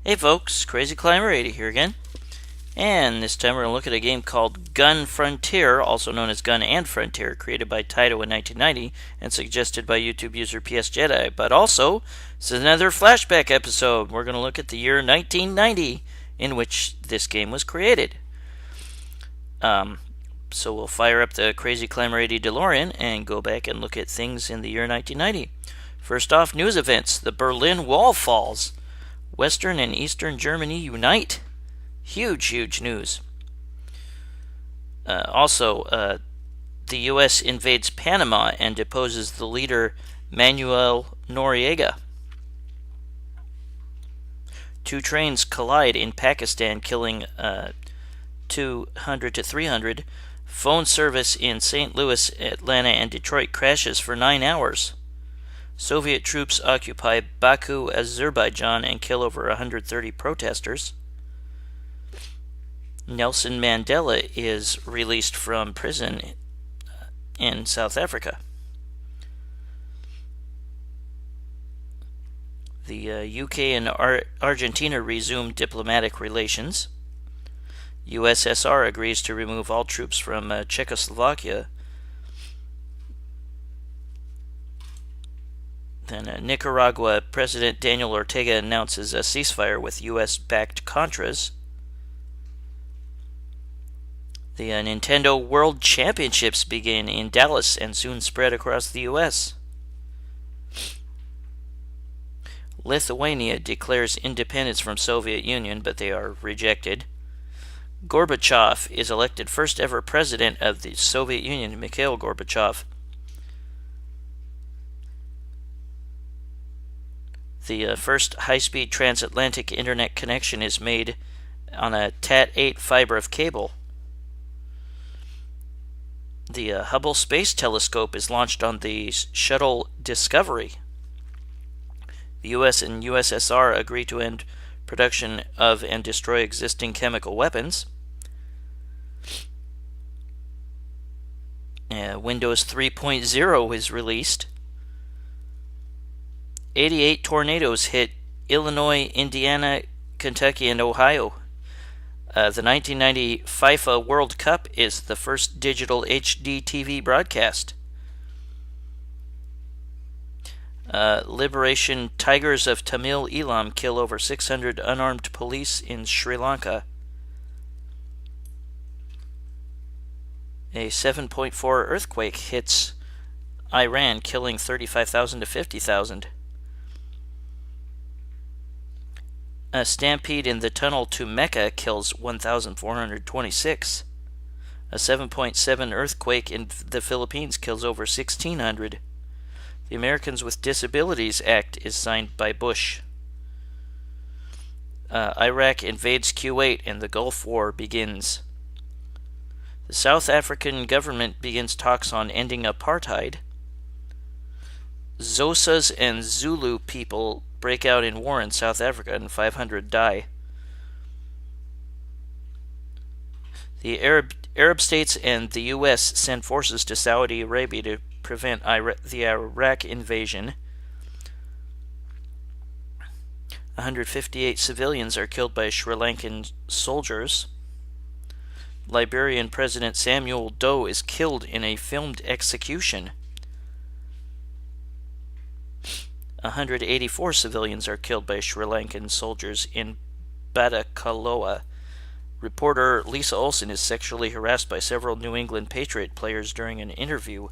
Hey folks, Crazy Climber 80 here again. And this time we're going to look at a game called Gun Frontier, also known as Gun and Frontier, created by Taito in 1990 and suggested by YouTube user PS Jedi. But also, this is another Flashback episode. We're going to look at the year 1990 in which this game was created. So we'll fire up the Crazy Climber 80 DeLorean and go back and look at things in the year 1990. First off, news events. The Berlin Wall falls. Western and Eastern Germany unite. Huge news. Also, the U.S. invades Panama and deposes the leader Manuel Noriega. Two trains collide in Pakistan, killing 200 to 300. Phone service in St. Louis, Atlanta, and Detroit crashes for 9 hours. Soviet troops occupy Baku, Azerbaijan, and kill over 130 protesters. Nelson Mandela is released from prison in South Africa. The UK and Argentina resume diplomatic relations. USSR agrees to remove all troops from Czechoslovakia. Then Nicaragua President Daniel Ortega announces a ceasefire with U.S.-backed Contras. The Nintendo World Championships begin in Dallas and soon spread across the U.S. Lithuania declares independence from Soviet Union, but they are rejected. Gorbachev is elected first ever president of the Soviet Union, Mikhail Gorbachev. The first high-speed transatlantic internet connection is made on a TAT-8 fiber of cable. The Hubble Space Telescope is launched on the shuttle Discovery. The U.S. and USSR agree to end production of and destroy existing chemical weapons. Windows 3.0 is released. 88 tornadoes hit Illinois, Indiana, Kentucky, and Ohio. The 1990 FIFA World Cup is the first digital HD TV broadcast. Liberation Tigers of Tamil Eelam kill over 600 unarmed police in Sri Lanka. A 7.4 earthquake hits Iran, killing 35,000 to 50,000. A stampede in the tunnel to Mecca kills 1,426. A 7.7 earthquake in the Philippines kills over 1,600. The Americans with Disabilities Act is signed by Bush. Iraq invades Kuwait and the Gulf War begins. The South African government begins talks on ending apartheid. Xhosas and Zulu people break out in war in South Africa and 500 die. The Arab states and the U.S. send forces to Saudi Arabia to prevent the Iraq invasion. 158 civilians are killed by Sri Lankan soldiers. Liberian President Samuel Doe is killed in a filmed execution. 184 civilians are killed by Sri Lankan soldiers in Batticaloa. Reporter Lisa Olsen is sexually harassed by several New England Patriot players during an interview.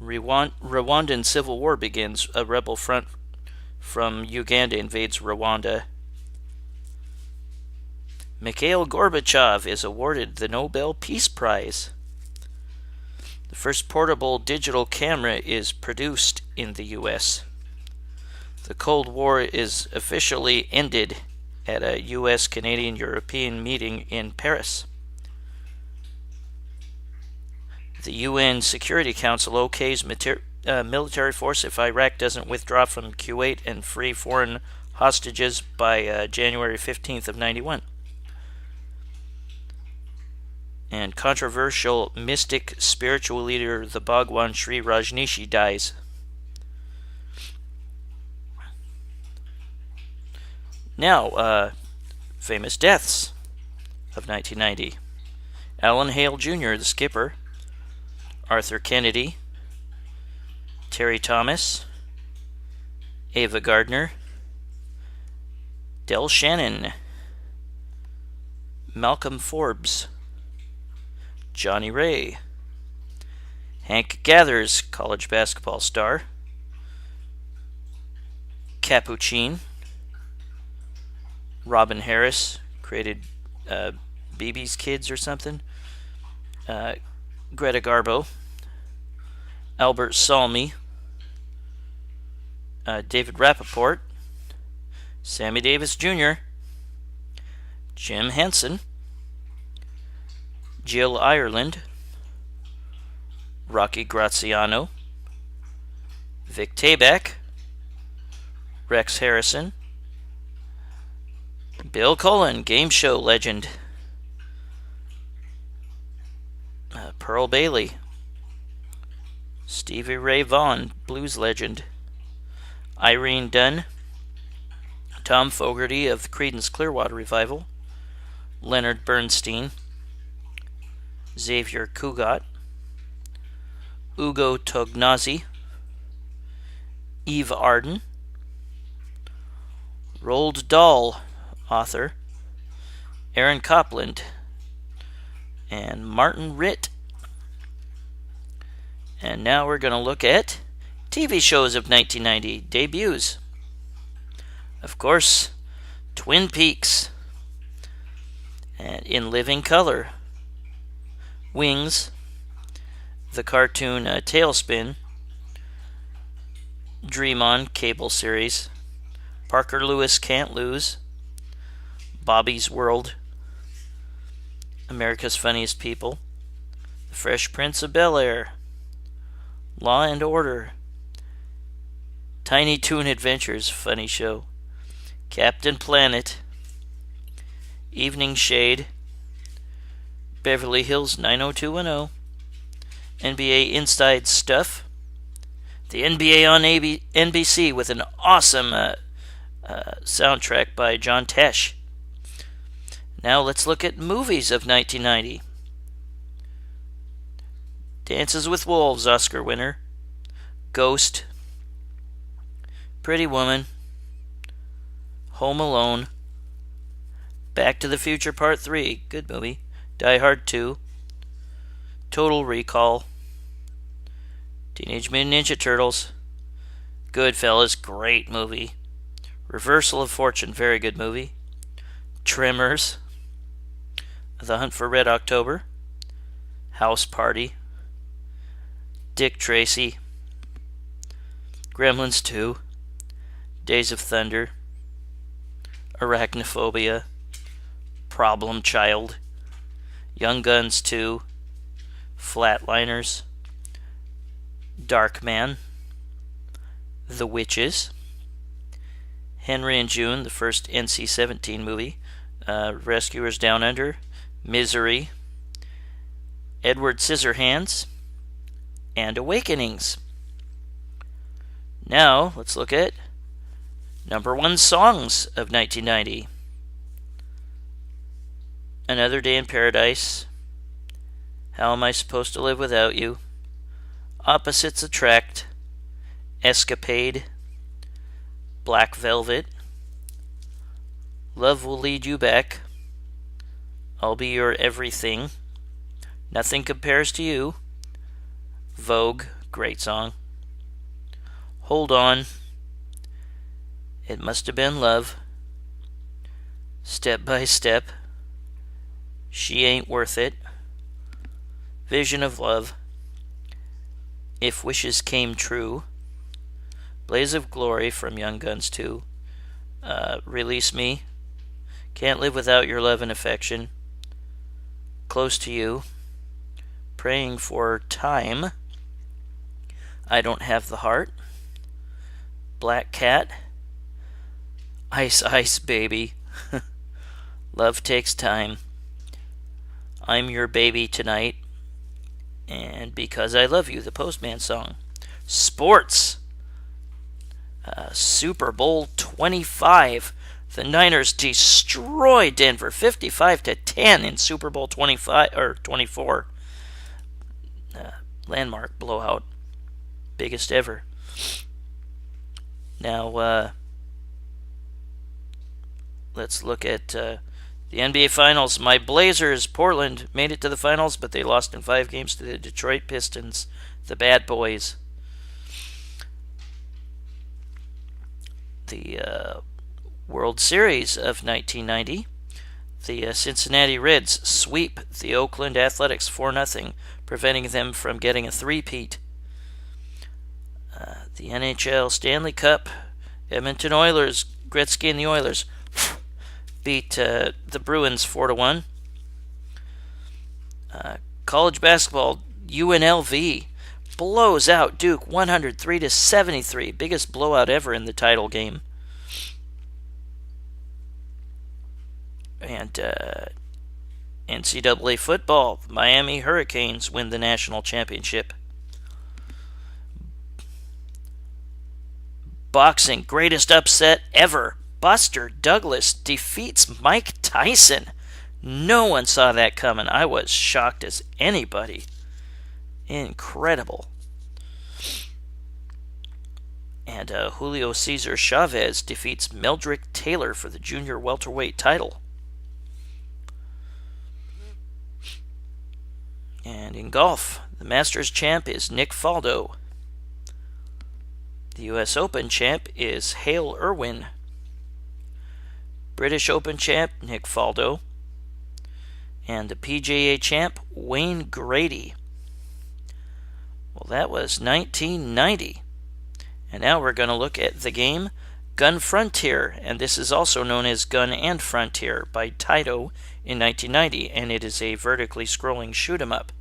Rwandan civil war begins. A rebel front from Uganda invades Rwanda. Mikhail Gorbachev is awarded the Nobel Peace Prize. The first portable digital camera is produced in the U.S. The Cold War is officially ended at a U.S., Canadian, European meeting in Paris. The UN Security Council okays military force if Iraq doesn't withdraw from Kuwait and free foreign hostages by January 15th of 91. And controversial mystic spiritual leader the Bhagwan Sri Rajneeshi dies. Now, famous deaths of 1990. Alan Hale Jr., the skipper. Arthur Kennedy. Terry Thomas. Ava Gardner. Del Shannon. Malcolm Forbes. Johnny Ray. Hank Gathers, college basketball star. Capuchin. Robin Harris, created BB's Kids or something. Greta Garbo. Albert Salmi. David Rappaport. Sammy Davis Jr. Jim Henson. Jill Ireland. Rocky Graziano. Vic Tayback. Rex Harrison. Bill Cullen, game show legend. Pearl Bailey. Stevie Ray Vaughan, blues legend. Irene Dunn. Tom Fogerty of the Creedence Clearwater Revival. Leonard Bernstein. Xavier Cugat. Ugo Tognazzi. Eve Arden. Roald Dahl, author. Aaron Copland. And Martin Ritt. And now we're going to look at TV shows of 1990, debuts. Of course, Twin Peaks. And In Living Color. Wings. The cartoon Tailspin. Dream On cable series. Parker Lewis Can't Lose. Bobby's World. America's Funniest People. The Fresh Prince of Bel-Air. Law and Order. Tiny Toon Adventures, funny show. Captain Planet. Evening Shade. Beverly Hills 90210. NBA Inside Stuff. The NBA on NBC with an awesome soundtrack by John Tesh. Now let's look at movies of 1990. Dances with Wolves, Oscar winner. Ghost. Pretty Woman. Home Alone. Back to the Future Part 3, good movie. Die Hard 2. Total Recall. Teenage Mutant Ninja Turtles. Goodfellas, great movie. Reversal of Fortune, very good movie. Tremors. The Hunt for Red October. House Party. Dick Tracy. Gremlins 2. Days of Thunder. Arachnophobia. Problem Child. Young Guns 2. Flatliners. Darkman. The Witches. Henry and June, the first NC-17 movie. Rescuers Down Under. Misery. Edward Scissorhands. And Awakenings. Now, let's look at number one songs of 1990. Another Day in Paradise. How Am I Supposed to Live Without You? Opposites Attract. Escapade. Black Velvet. Love Will Lead You Back. I'll Be Your Everything. Nothing Compares to You. Vogue, great song. Hold On. It Must Have Been Love. Step by Step. She Ain't Worth It. Vision of Love. If Wishes Came True. Blaze of Glory from Young Guns 2. Release Me. Can't Live Without Your Love and Affection. Close to You. Praying for Time. I Don't Have the Heart. Black Cat. Ice Ice Baby. Love Takes Time. I'm Your Baby Tonight. And Because I Love You, the Postman song. Sports. Super Bowl 25. The Niners destroy Denver 55-10 in Super Bowl 25 or 24. Landmark blowout, biggest ever. Now, let's look at the NBA Finals. My Blazers, Portland, made it to the finals, but they lost in 5 games to the Detroit Pistons, the bad boys. The World Series of 1990, the Cincinnati Reds sweep the Oakland Athletics 4-0, preventing them from getting a three-peat. The NHL Stanley Cup, Edmonton Oilers, Gretzky and the Oilers beat the Bruins 4-1. College basketball, UNLV blows out Duke 103-73, biggest blowout ever in the title game. And NCAA football, Miami Hurricanes win the national championship. Boxing, greatest upset ever. Buster Douglas defeats Mike Tyson. No one saw that coming. I was shocked as anybody. Incredible. And Julio Cesar Chavez defeats Meldrick Taylor for the junior welterweight title. And in golf, the Masters champ is Nick Faldo. The U.S. Open champ is Hale Irwin. British Open champ, Nick Faldo. And the PGA champ, Wayne Grady. Well, that was 1990. And now we're going to look at the game Gun Frontier, and this is also known as Gun and Frontier by Taito in 1990, and it is a vertically scrolling shoot-'em-up.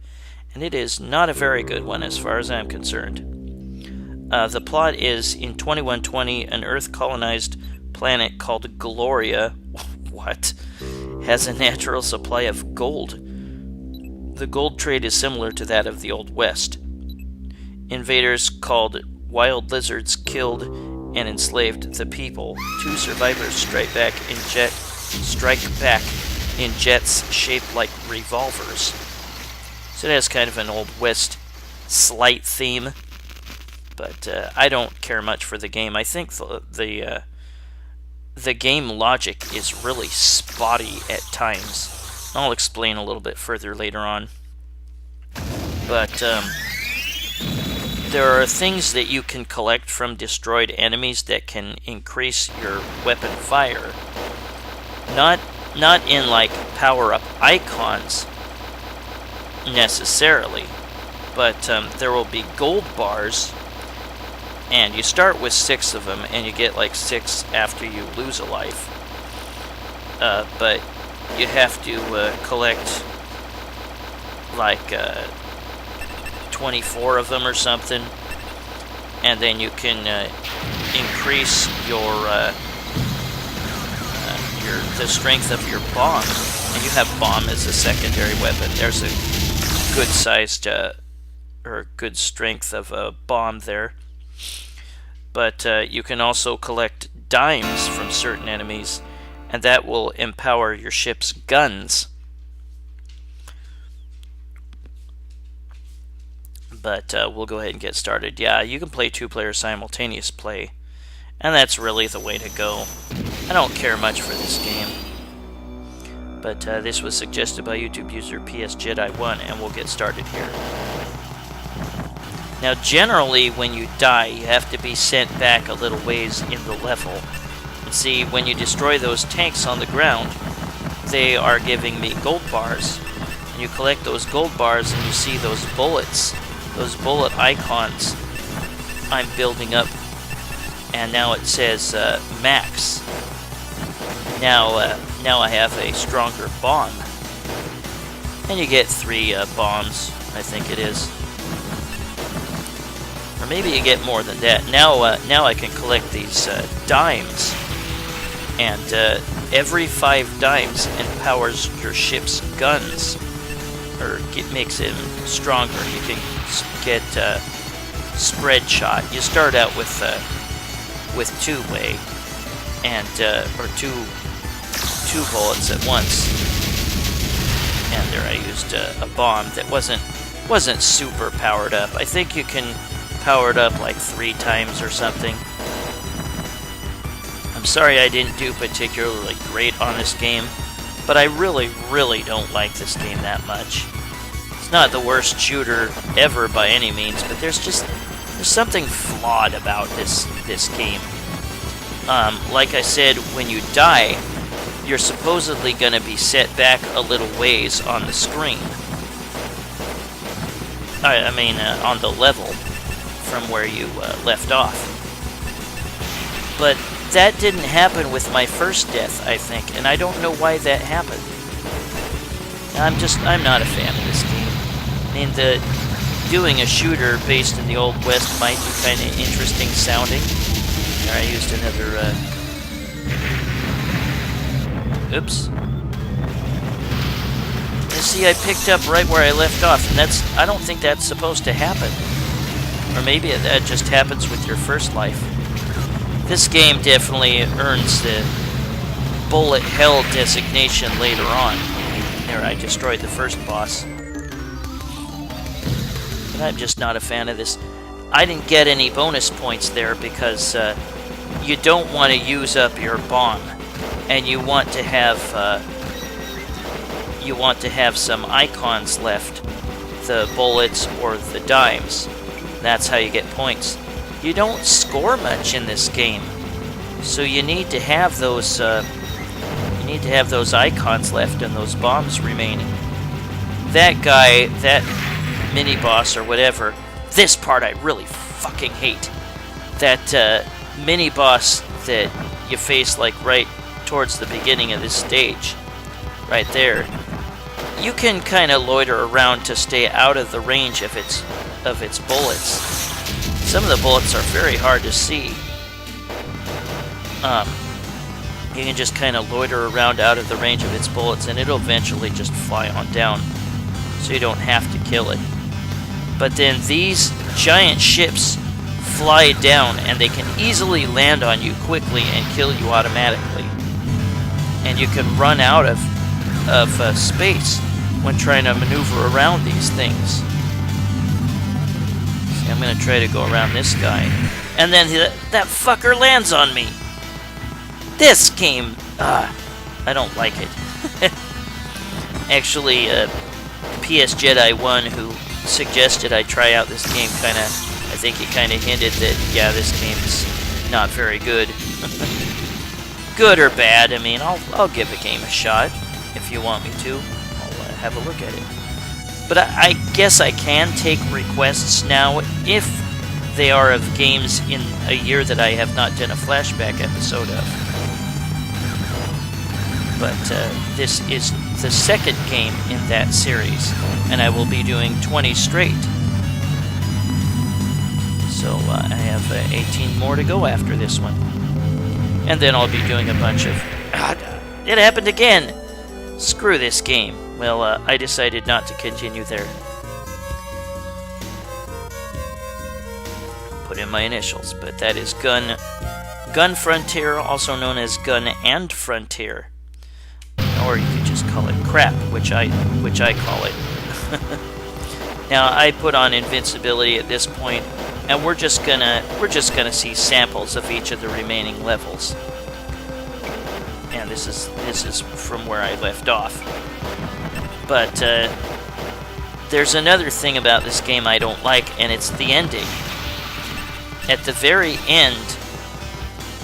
And it is not a very good one as far as I'm concerned. The plot is, in 2120, an Earth-colonized planet called Gloria has a natural supply of gold. The gold trade is similar to that of the Old West. Invaders called Wild Lizards killed and enslaved the people. 2 survivors strike back in jets shaped like revolvers. So it has kind of an Old West slight theme. But I don't care much for the game. I think the game logic is really spotty at times. I'll explain a little bit further later on. But there are things that you can collect from destroyed enemies that can increase your weapon fire. Not in like power-up icons necessarily, but there will be gold bars. And you start with 6 of them, and you get like 6 after you lose a life. But you have to collect like 24 of them or something, and then you can increase the strength of your bomb. And you have bomb as a secondary weapon. There's a good sized or good strength of a bomb there. But you can also collect dimes from certain enemies, and that will empower your ship's guns. But we'll go ahead and get started. Yeah, you can play 2-player simultaneous play, and that's really the way to go. I don't care much for this game. But this was suggested by YouTube user PS Jedi 1, and we'll get started here. Now, generally, when you die, you have to be sent back a little ways in the level. And see, when you destroy those tanks on the ground, they are giving me gold bars. And you collect those gold bars, and you see those bullets, those bullet icons I'm building up. And now it says max. Now I have a stronger bomb. And you get 3 bombs, I think it is. Or maybe you get more than that. Now I can collect these dimes, and every 5 dimes empowers your ship's guns, or makes it stronger. You can get spread shot. You start out with 2-way, and or two bullets at once. And there I used a bomb that wasn't super powered up. I think you can power it up like 3 times or something. I'm sorry I didn't do particularly great on this game, but I really, really don't like this game that much. It's not the worst shooter ever by any means, but there's something flawed about this game. Like I said, when you die, you're supposedly going to be set back a little ways on the screen. I mean, on the level from where you left off. But that didn't happen with my first death, I think, and I don't know why that happened. I'm not a fan of this game. I mean, doing a shooter based in the Old West might be kind of interesting sounding. There, I used another, oops. You see, I picked up right where I left off, and I don't think that's supposed to happen. Or maybe that just happens with your first life. This game definitely earns the bullet hell designation later on. There, I destroyed the first boss. But I'm just not a fan of this. I didn't get any bonus points there because you don't want to use up your bomb, and you want to have some icons left, the bullets or the dimes. That's how you get points. You don't score much in this game, so you need to have those icons left and those bombs remaining. That guy, that mini boss or whatever, this part I really fucking hate. That mini boss that you face like right towards the beginning of this stage, right there. You can kind of loiter around to stay out of the range of its bullets. Some of the bullets are very hard to see. You can just kind of loiter around out of the range of its bullets, and it'll eventually just fly on down, so you don't have to kill it. But then these giant ships fly down, and they can easily land on you quickly and kill you automatically. And you can run out of space when trying to maneuver around these things. I'm going to try to go around this guy. And then that fucker lands on me. This game, I don't like it. Actually, PS Jedi 1, who suggested I try out this game, I think he kind of hinted that, yeah, this game's not very good. Good or bad, I mean, I'll give a game a shot if you want me to. I'll have a look at it. But I guess I can take requests now if they are of games in a year that I have not done a flashback episode of. But this is the second game in that series, and I will be doing 20 straight. So I have 18 more to go after this one. And then I'll be doing a bunch of... it happened again! Screw this game. Well, I decided not to continue there. Put in my initials, but that is Gun Frontier, also known as Gun and Frontier. Or you could just call it crap, which I call it. Now, I put on invincibility at this point, and we're just gonna see samples of each of the remaining levels. And this is from where I left off. But there's another thing about this game I don't like, and it's the ending. At the very end,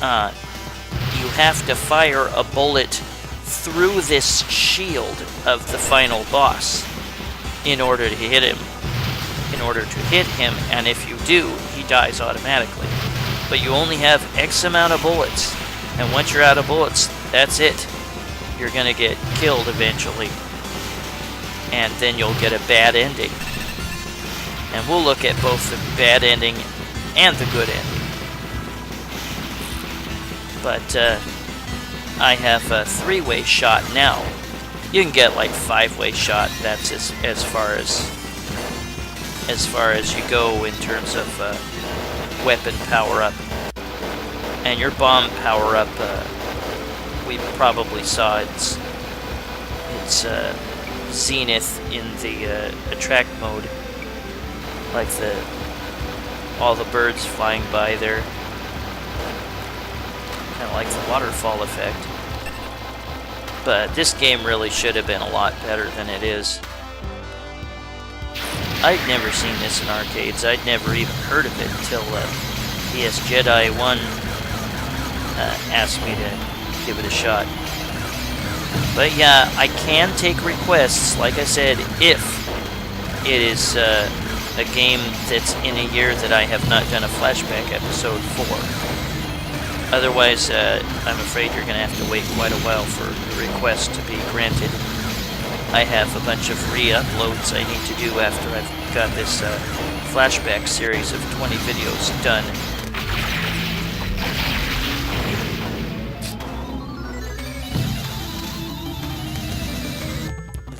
you have to fire a bullet through this shield of the final boss in order to hit him. And if you do, he dies automatically. But you only have X amount of bullets, and once you're out of bullets, that's it. You're gonna get killed eventually. And then you'll get a bad ending. And we'll look at both the bad ending and the good ending. But I have a 3-way shot now. You can get like 5-way shot. That's as far as you go in terms of weapon power up. And your bomb power up we probably saw its zenith in the attract mode, like all the birds flying by there, kind of like the waterfall effect. But this game really should have been a lot better than it is. I'd never seen this in arcades. I'd never even heard of it until PS Jedi 1 asked me to give it a shot. But yeah, I can take requests, like I said, if it is a game that's in a year that I have not done a Flashback episode for. Otherwise, I'm afraid you're going to have to wait quite a while for the request to be granted. I have a bunch of re-uploads I need to do after I've got this Flashback series of 20 videos done.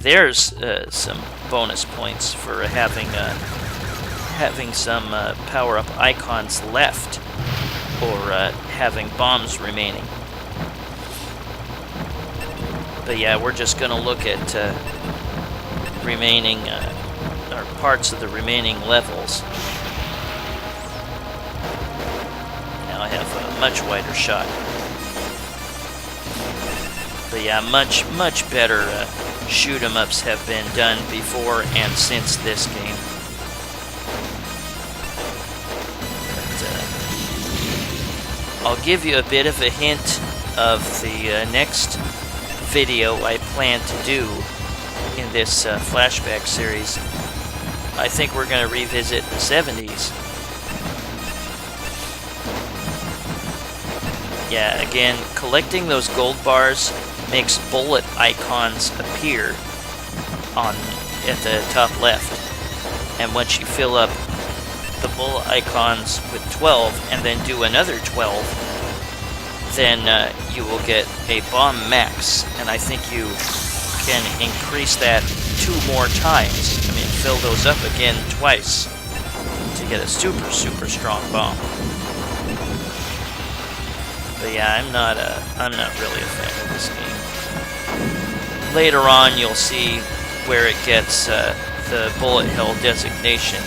There's some bonus points for having some power-up icons left, or having bombs remaining. But yeah, we're just going to look at remaining, or parts of the remaining levels. Now I have a much wider shot. But yeah, much better shoot-em-ups have been done before and since this game. But, I'll give you a bit of a hint of the next video I plan to do in this Flashback series. I think we're going to revisit the 70s. Yeah, again, collecting those gold bars makes bullet icons appear at the top left. And once you fill up the bullet icons with 12 and then do another 12, then you will get a bomb max, and I think you can increase that 2 more times. I mean, fill those up again twice to get a super strong bomb. But yeah, I'm not really a fan of this game. Later on, you'll see where it gets the bullet hell designation,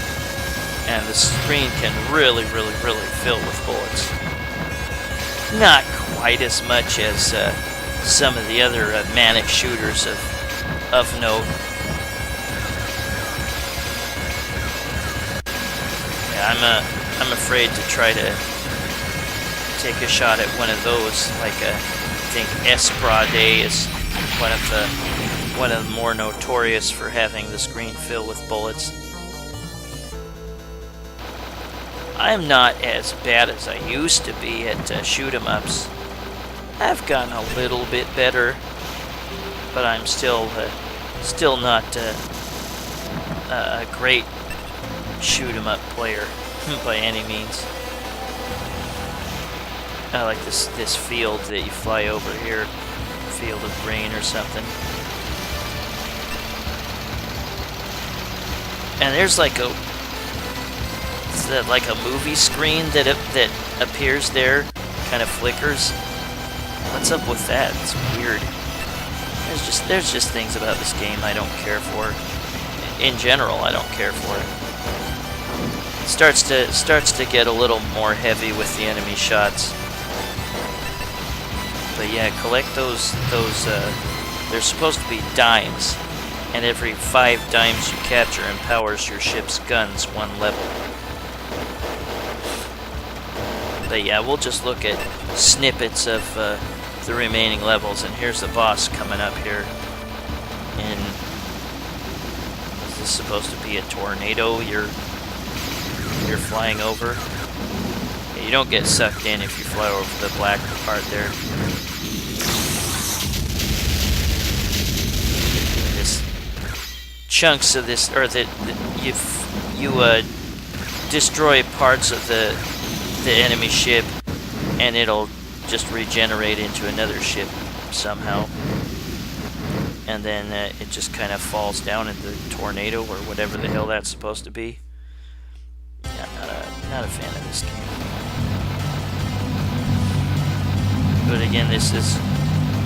and the screen can really fill with bullets. Not quite as much as some of the other manic shooters of note. Yeah, I'm afraid to try to take a shot at one of those. Like I think Esprade is one of the more notorious for having the screen fill with bullets. I'm not as bad as I used to be at shoot-em-ups. I've gotten a little bit better, but I'm still not a great shoot-em-up player by any means. I like this field that you fly over here, field of grain or something. And there's like a movie screen that appears there, kind of flickers. What's up with that? It's weird. There's just things about this game I don't care for. In general, I don't care for it. It starts to get a little more heavy with the enemy shots. But yeah, collect those they're supposed to be dimes, and every 5 dimes you capture empowers your ship's guns 1 level. But yeah, we'll just look at snippets of the remaining levels, and here's the boss coming up here. And is this supposed to be a tornado you're flying over? Yeah, you don't get sucked in if you fly over the black part there. Chunks of this, or that you destroy parts of the enemy ship, and it'll just regenerate into another ship somehow, and then it just kind of falls down in the tornado or whatever the hell that's supposed to be. Yeah, not a fan of this game. But again, this is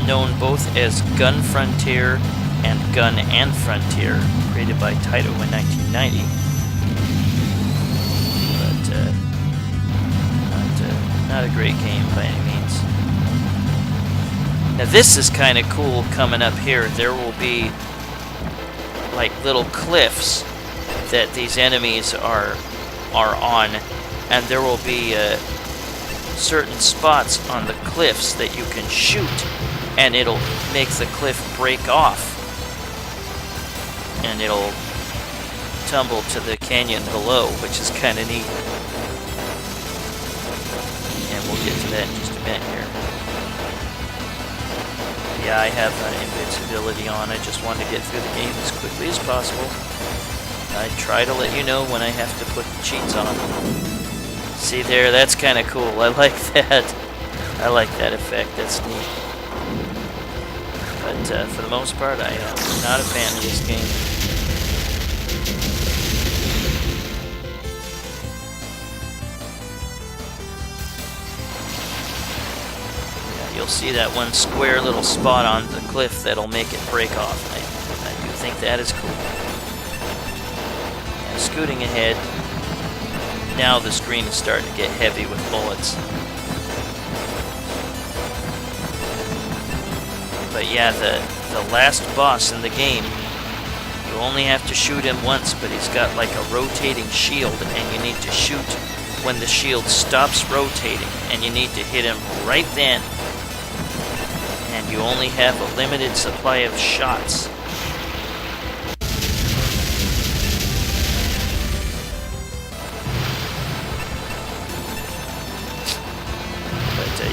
known both as Gun Frontier and Gun and Frontier, created by Taito in 1990. But not a great game by any means. Now this is kind of cool coming up here. There will be like little cliffs that these enemies are on, and there will be certain spots on the cliffs that you can shoot, and it'll make the cliff break off, and it'll tumble to the canyon below, which is kind of neat. And we'll get to that in just a minute here. Yeah, I have invincibility on. I just want to get through the game as quickly as possible. I try to let you know when I have to put the cheats on. See there, that's kind of cool. I like that. I like that effect. That's neat. But for the most part, I am not a fan of this game. Yeah, you'll see that one square little spot on the cliff that'll make it break off. I do think that is cool. Yeah, scooting ahead. Now the screen is starting to get heavy with bullets. But yeah, the last boss in the game, you only have to shoot him once, but he's got like a rotating shield, and you need to shoot when the shield stops rotating, and you need to hit him right then. And you only have a limited supply of shots.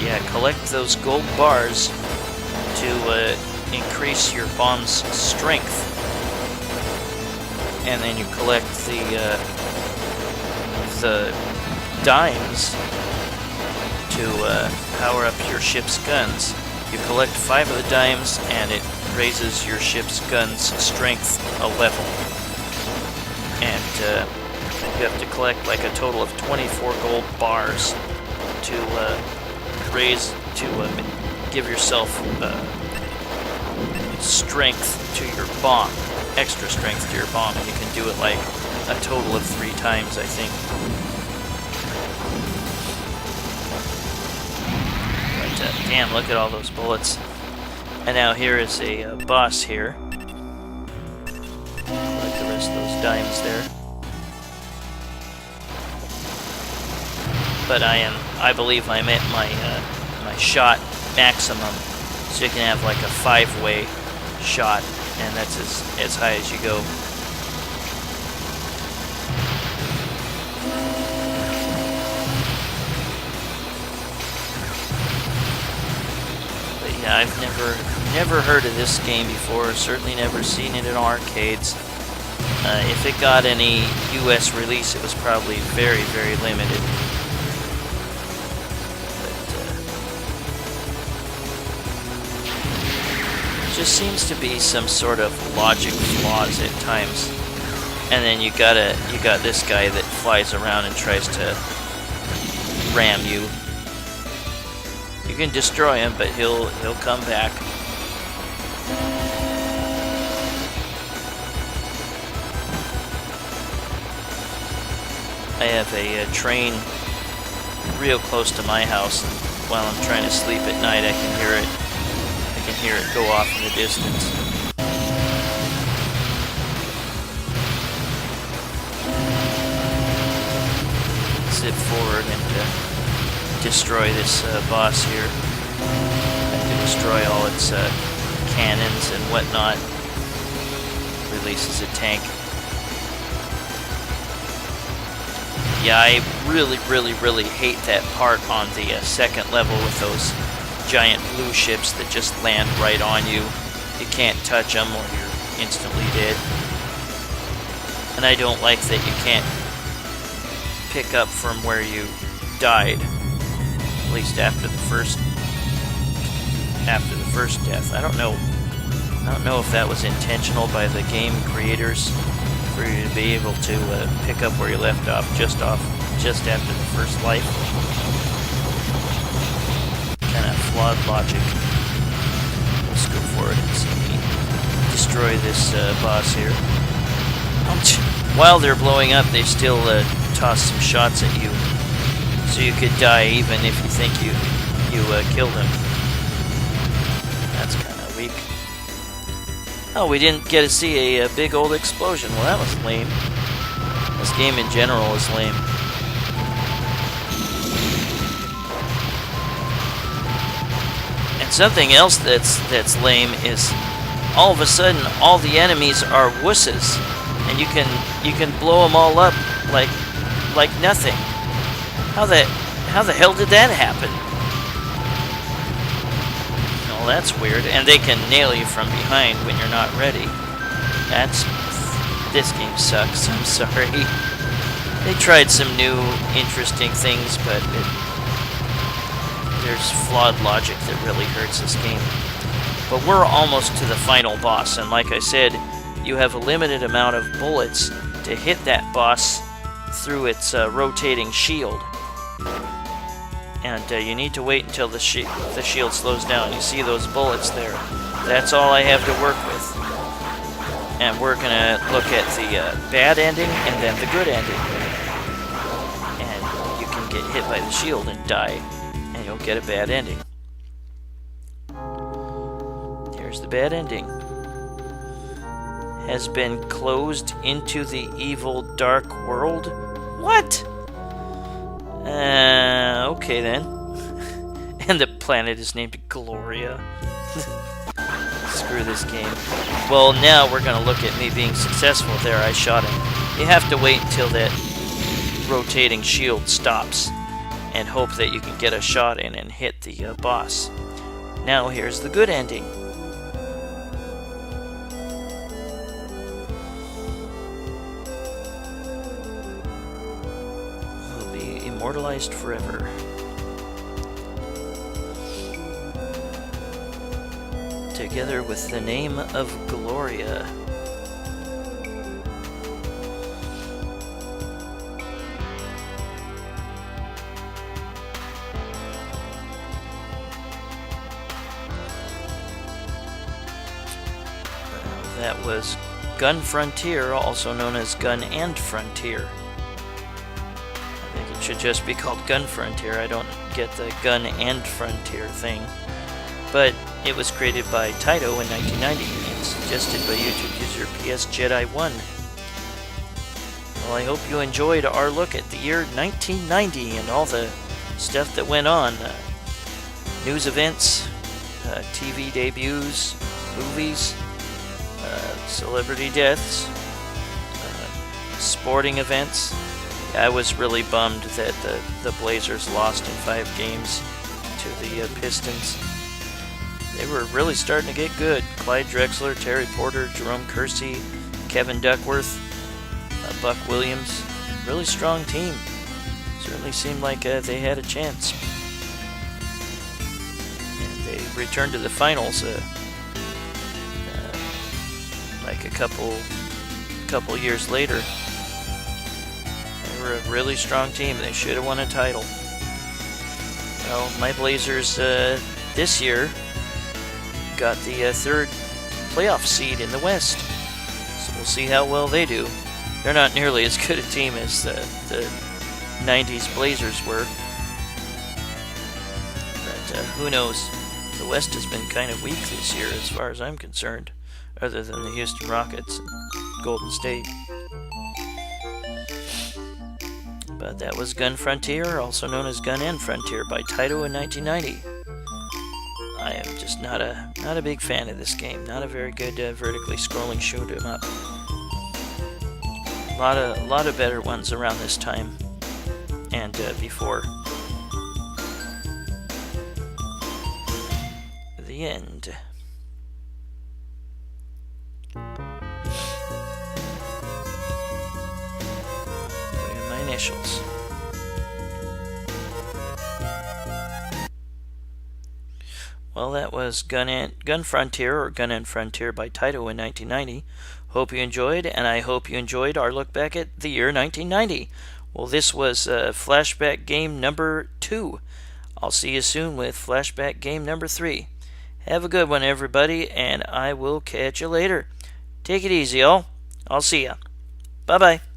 Yeah, collect those gold bars to increase your bomb's strength, and then you collect the dimes to power up your ship's guns. You collect 5 of the dimes, and it raises your ship's gun's strength a level. And you have to collect like a total of 24 gold bars to give yourself strength to your bomb, extra strength to your bomb, and you can do it like a total of 3 times, I think. But damn, look at all those bullets. And now here is a boss here. Collect the rest of those dimes there. But I believe I'm at my shot maximum, so you can have like a 5-way shot, and that's as high as you go. But yeah, I've never heard of this game before. Certainly never seen it in arcades. If it got any US release, it was probably very, very limited. Just seems to be some sort of logic flaws at times, and then you got this guy that flies around and tries to ram you. You can destroy him, but he'll come back. I have a train real close to my house, and while I'm trying to sleep at night, I can hear it. Hear it go off in the distance. Zip forward and destroy this boss here. I can destroy all its cannons and whatnot. Releases a tank. Yeah, I really hate that part on the second level with those giant blue ships that just land right on you. You can't touch them or you're instantly dead. And I don't like that you can't pick up from where you died, at least after the first death. I don't know if that was intentional by the game creators for you to be able to pick up where you left off just after the first life. Kind of flawed logic. for it and see me destroy this boss here. While they're blowing up, they still toss some shots at you, so you could die even if you think you killed him. That's kind of weak. Oh, we didn't get to see a big old explosion. Well, that was lame. This game in general is lame. And something else that's lame is all of a sudden all the enemies are wusses, and you can blow them all up like nothing. How the hell did that happen? Well, that's weird. And they can nail you from behind when you're not ready. This game sucks. I'm sorry. They tried some new interesting things, but there's flawed logic that really hurts this game. But we're almost to the final boss, and like I said, you have a limited amount of bullets to hit that boss through its rotating shield. And you need to wait until the shield slows down. You see those bullets there. That's all I have to work with. And we're going to look at the bad ending and then the good ending. And you can get hit by the shield and die, and you'll get a bad ending. Here's the bad ending. Has been closed into the evil dark world? What? Okay then. And the planet is named Gloria. Screw this game. Well, now we're going to look at me being successful. There, I shot him. You have to wait until that rotating shield stops and hope that you can get a shot in and hit the boss. Now here's the good ending. Will be immortalized forever. Together with the name of Gloria. That was Gun Frontier, also known as Gun and Frontier. I think it should just be called Gun Frontier. I don't get the Gun and Frontier thing. But it was created by Taito in 1990 and suggested by YouTube user PS Jedi 1. Well, I hope you enjoyed our look at the year 1990 and all the stuff that went on. News events, TV debuts, movies, celebrity deaths, sporting events. I was really bummed that the Blazers lost in 5 games to the Pistons. They were really starting to get good. Clyde Drexler, Terry Porter, Jerome Kersey, Kevin Duckworth, Buck Williams. Really strong team. Certainly seemed like they had a chance. And they returned to the finals like a couple years later. They were a really strong team. They should have won a title. Well, my Blazers this year got the 3rd playoff seed in the West, so we'll see how well they do. They're not nearly as good a team as the 90s Blazers were, but who knows? The West has been kind of weak this year as far as I'm concerned, other than the Houston Rockets and Golden State. But that was Gun Frontier, also known as Gun and Frontier, by Taito in 1990. I am just not a big fan of this game. Not a very good vertically scrolling shoot 'em up. A lot of better ones around this time and before. The end. Put in my initials. Well, that was Gun Frontier, or Gun and Frontier by Taito in 1990. Hope you enjoyed, and I hope you enjoyed our look back at the year 1990. Well, this was Flashback game number 2. I'll see you soon with Flashback game number 3. Have a good one, everybody, and I will catch you later. Take it easy, all. I'll see ya. Bye-bye.